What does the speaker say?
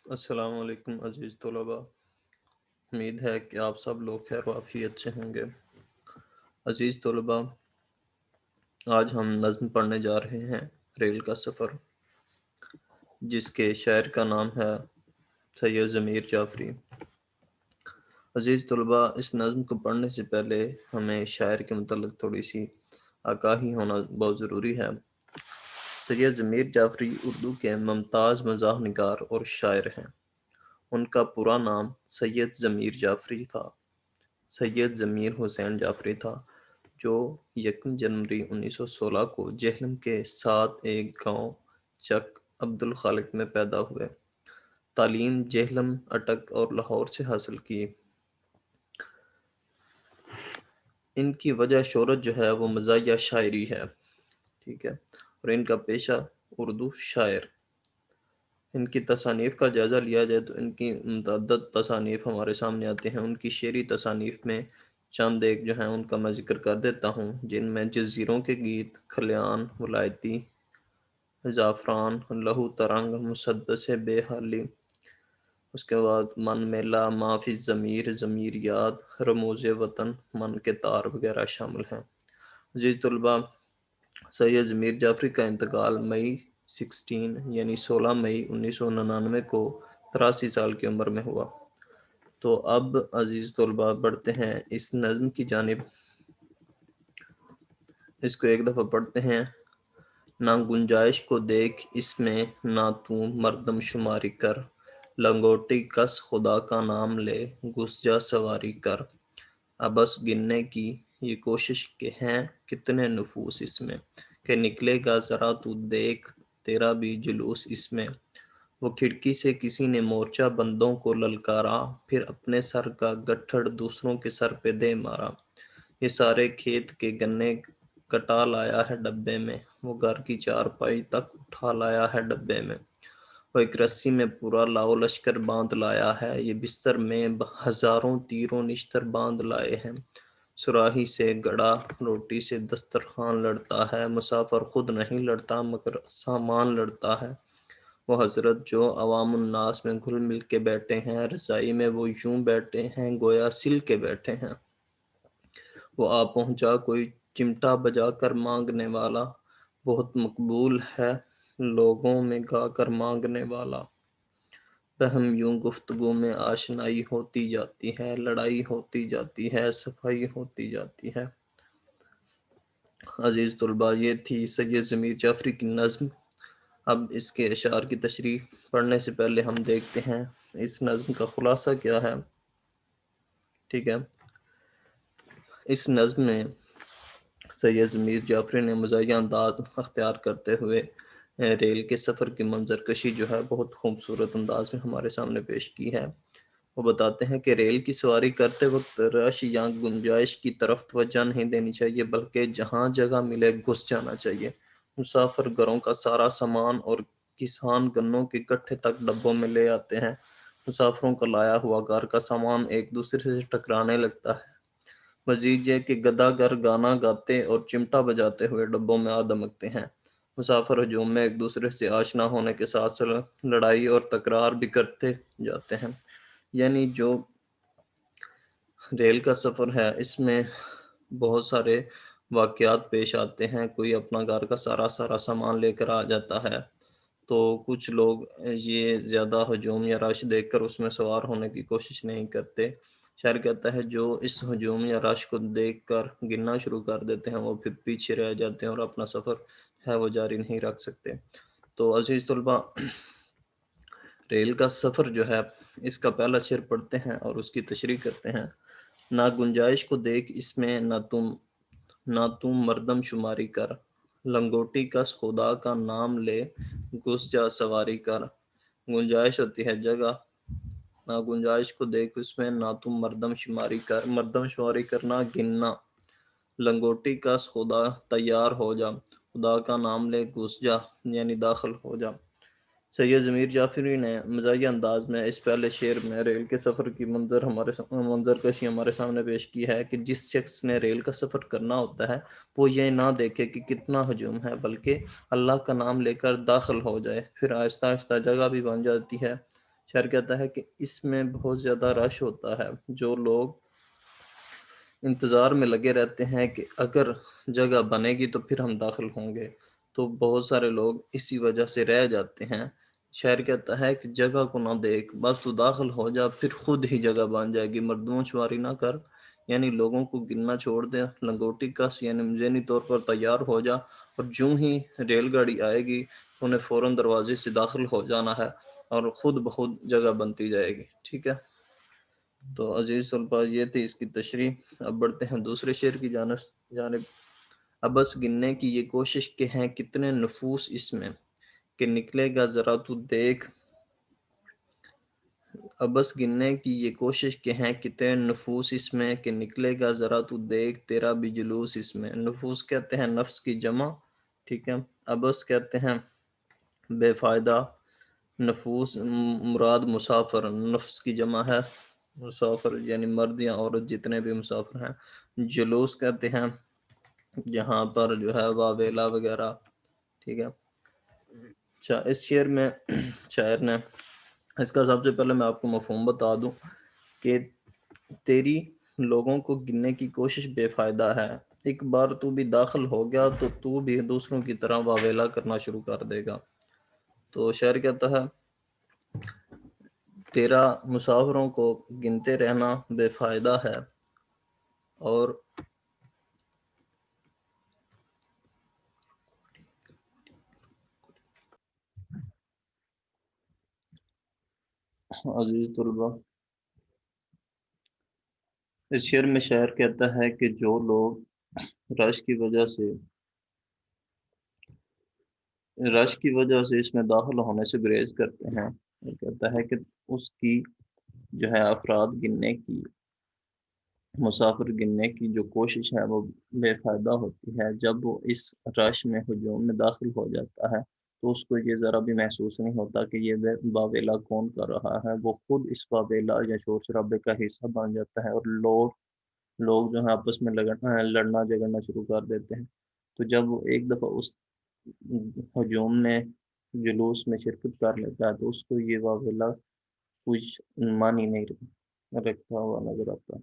السلام علیکم عزیز طلباء، امید ہے کہ آپ سب لوگ خیر و عافیت سے ہوں گے۔ عزیز طلباء، آج ہم نظم پڑھنے جا رہے ہیں ریل کا سفر، جس کے شاعر کا نام ہے سید ضمیر جعفری۔ عزیز طلباء، اس نظم کو پڑھنے سے پہلے ہمیں شاعر کے متعلق تھوڑی سی آگاہی ہونا بہت ضروری ہے۔ سید ضمیر جعفری اردو کے ممتاز مزاح نگار اور شاعر ہیں۔ ان کا پورا نام سید ضمیر جعفری تھا، سید ضمیر حسین جعفری تھا، جو 1 جنوری 1916 کو جہلم کے ساتھ ایک گاؤں چک عبدالخالق میں پیدا ہوئے۔ تعلیم جہلم، اٹک اور لاہور سے حاصل کی۔ ان کی وجہ شہرت جو ہے وہ مزاحیہ شاعری ہے، ٹھیک ہے، اور ان کا پیشہ اردو شاعر۔ ان کی تصانیف کا جائزہ لیا جائے تو ان کی متعدد تصانیف ہمارے سامنے آتے ہیں۔ ان کی شعری تصانیف میں چند ایک جو ہیں ان کا میں ذکر کر دیتا ہوں، جن میں جزیروں کے گیت، کھلیان، ولایتی، زعفران، لہو ترنگ، مسدس بے حالی، اس کے بعد من میلا، ما فی الضمیر، ضمیر یاد، رموز وطن، من کے تار وغیرہ شامل ہیں۔ عزیز طلباء، سید ضمیر جعفری کا انتقال مئی 16 مئی 1999 کو 83 سال کی عمر میں ہوا۔ تو اب عزیز طلباء بڑھتے ہیں اس نظم کی جانب۔ اس کو ایک دفعہ پڑھتے ہیں۔ نہ گنجائش کو دیکھ اس میں، نہ تو مردم شماری کر، لنگوٹی کس خدا کا نام لے، گھس جا سواری کر، ابس گننے کی یہ کوشش کہ ہیں کتنے نفوس اس میں، کہ نکلے گا ذرا تو دیکھ تیرا بھی جلوس اس میں۔ وہ کھڑکی سے کسی نے مورچہ بندوں کو للکارا، پھر اپنے سر کا گٹھڑ دوسروں کے سر پہ دے مارا۔ یہ سارے کھیت کے گنے کٹا لایا ہے ڈبے میں، وہ گھر کی چارپائی تک اٹھا لایا ہے ڈبے میں۔ وہ ایک رسی میں پورا لاؤ لشکر باندھ لایا ہے، یہ بستر میں ہزاروں تیروں نشتر باندھ لائے ہیں۔ سراہی سے گڑا روٹی سے دسترخوان لڑتا ہے، مسافر خود نہیں لڑتا مگر سامان لڑتا ہے۔ وہ حضرت جو عوام الناس میں گھل مل کے بیٹھے ہیں، رضائی میں وہ یوں بیٹھے ہیں گویا سل کے بیٹھے ہیں۔ وہ آ پہنچا کوئی چمٹا بجا کر مانگنے والا، بہت مقبول ہے لوگوں میں گا کر مانگنے والا۔ بہم یوں گفتگو میں آشنائی ہوتی جاتی ہے، لڑائی ہوتی جاتی ہے، صفائی ہوتی جاتی ہے۔ عزیز طلباء، یہ تھی سید ضمیر جعفری کی نظم۔ اب اس کے اشعار کی تشریح پڑھنے سے پہلے ہم دیکھتے ہیں اس نظم کا خلاصہ کیا ہے، ٹھیک ہے۔ اس نظم میں سید ضمیر جعفری نے مزاحیہ انداز اختیار کرتے ہوئے ریل کے سفر کی منظر کشی جو ہے بہت خوبصورت انداز میں ہمارے سامنے پیش کی ہے۔ وہ بتاتے ہیں کہ ریل کی سواری کرتے وقت رش یا گنجائش کی طرف توجہ نہیں دینی چاہیے، بلکہ جہاں جگہ ملے گھس جانا چاہیے۔ مسافر گھروں کا سارا سامان اور کسان گنوں کے گٹھے تک ڈبوں میں لے آتے ہیں۔ مسافروں کا لایا ہوا گھر کا سامان ایک دوسرے سے ٹکرانے لگتا ہے۔ مزید یہ کہ گداگر گانا گاتے اور چمٹا بجاتے ہوئے ڈبوں میں آ دمکتے ہیں۔ مسافر ہجوم میں ایک دوسرے سے آشنا ہونے کے ساتھ ساتھ لڑائی اور تکرار بھی کرتے جاتے ہیں۔ یعنی جو ریل کا سفر ہے اس میں بہت سارے واقعات پیش آتے ہیں۔ کوئی اپنا گھر کا سارا سامان لے کر آ جاتا ہے، تو کچھ لوگ یہ زیادہ ہجوم یا رش دیکھ کر اس میں سوار ہونے کی کوشش نہیں کرتے۔ شاعر کہتا ہے جو اس ہجوم یا رش کو دیکھ کر گننا شروع کر دیتے ہیں وہ پھر پیچھے رہ جاتے ہیں اور اپنا سفر ہے وہ جاری نہیں رکھ سکتے۔ تو عزیز طلباء، ریل کا سفر جو ہے اس کا پہلا شعر پڑھتے ہیں اور اس کی تشریح کرتے ہیں۔ نہ گنجائش کو دیکھ اس میں، نہ تم مردم شماری کر، لنگوٹی کس خدا کا نام لے، گھس جا سواری کر۔ گنجائش ہوتی ہے جگہ، نہ گنجائش کو دیکھ اس میں، نہ تم مردم شماری کر، مردم شماری کرنا گننا۔ لنگوٹی کس خدا تیار ہو جا، خدا کا نام لے گھس جا یعنی داخل ہو جا۔ سید ضمیر جعفری نے مزاحیہ انداز میں اس پہلے شعر میں ریل کے سفر کی منظر کشی ہمارے سامنے پیش کی ہے کہ جس شخص نے ریل کا سفر کرنا ہوتا ہے وہ یہ نہ دیکھے کہ کتنا ہجوم ہے، بلکہ اللہ کا نام لے کر داخل ہو جائے، پھر آہستہ آہستہ جگہ بھی بن جاتی ہے۔ شاعر کہتا ہے کہ اس میں بہت زیادہ رش ہوتا ہے، جو لوگ انتظار میں لگے رہتے ہیں کہ اگر جگہ بنے گی تو پھر ہم داخل ہوں گے، تو بہت سارے لوگ اسی وجہ سے رہ جاتے ہیں۔ شاعر کہتا ہے کہ جگہ کو نہ دیکھ، بس تو داخل ہو جا، پھر خود ہی جگہ بن جائے گی۔ مردم شماری نہ کر، یعنی لوگوں کو گننا چھوڑ دے۔ لنگوٹی کس، یعنی ذہنی طور پر تیار ہو جا، اور جوں ہی ریل گاڑی آئے گی تو انہیں فوراً دروازے سے داخل ہو جانا ہے، اور خود بخود جگہ بنتی جائے گی۔ ٹھیک ہے، تو عزیز طلباء یہ تھی اس کی تشریح۔ اب بڑھتے ہیں دوسرے شعر کی جانب۔ اب بس گننے کی یہ کوشش کہ ہیں کتنے نفوس اس میں، کہ نکلے گا ذرا تو دیکھ۔ اب بس گننے کی یہ کوشش کہ ہیں کتنے نفوس اس میں، کہ نکلے گا ذرا تو دیکھ تیرا بھی جلوس اس میں۔ نفوس کہتے ہیں نفس کی جمع، ٹھیک ہے۔ ابس کہتے ہیں بے فائدہ، نفوس مراد مسافر، نفس کی جمع ہے مسافر، یعنی مرد یا عورت جتنے بھی مسافر ہیں۔ جلوس کہتے ہیں جہاں پر جو ہے واویلا وغیرہ، ٹھیک ہے۔ اچھا، اس شعر میں شاعر نے، اس کا سب سے پہلے میں آپ کو مفہوم بتا دوں کہ تیری لوگوں کو گننے کی کوشش بے فائدہ ہے۔ ایک بار تو بھی داخل ہو گیا تو تو بھی دوسروں کی طرح واویلا کرنا شروع کر دے گا۔ تو شاعر کہتا ہے تیرا مسافروں کو گنتے رہنا بے فائدہ ہے، اور عزیز طلبہ، اس شعر میں شاعر کہتا ہے کہ جو لوگ رش کی وجہ سے اس میں داخل ہونے سے گریز کرتے ہیں، وہ کہتا ہے کہ اس کی جو ہے افراد گننے کی، مسافر گننے کی جو کوشش ہے وہ بے فائدہ ہوتی ہے۔ جب وہ اس رش میں ہجوم میں داخل ہو جاتا ہے تو اس کو یہ ذرا بھی محسوس نہیں ہوتا کہ یہ واویلا کون کر رہا ہے، وہ خود اس واویلا یا شور شرابے کا حصہ بن جاتا ہے، اور لوگ جو ہے آپس میں لڑنا جھگڑنا شروع کر دیتے ہیں۔ تو جب وہ ایک دفعہ اس ہجوم میں، جلوس میں شرکت کر لیتا ہے تو اس کو یہ واویلا کچھ معنی نہیں رکھتا ہوا نظر آتا۔